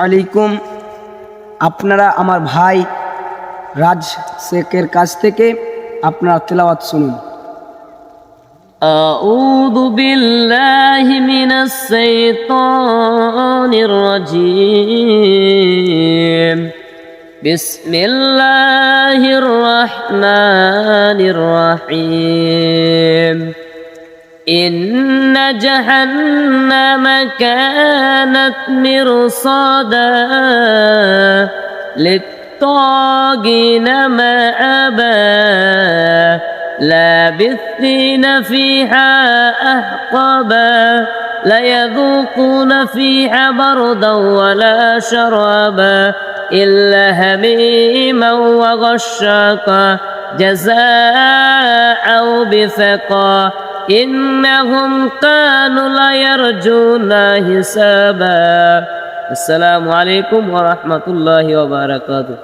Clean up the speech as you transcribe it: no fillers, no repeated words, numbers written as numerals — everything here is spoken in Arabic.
আলাইকুম। আপনারা আমার ভাই রাজ শেখের কাছ থেকে আপনারা তেলাওয়াত শুনুন। أعوذ بالله من الشيطان الرجيم بسم الله الرحمن الرحيم إن جهنم كانت مرصادا للطاغين مآبا لابثين فيها أحقابا ليذوقون فيها بردا ولا شرابا إلا هميما وغشاقا جزاء بفقا إنهم كانوا لا يرجون حسابا. السلام عليكم ورحمة الله وبركاته.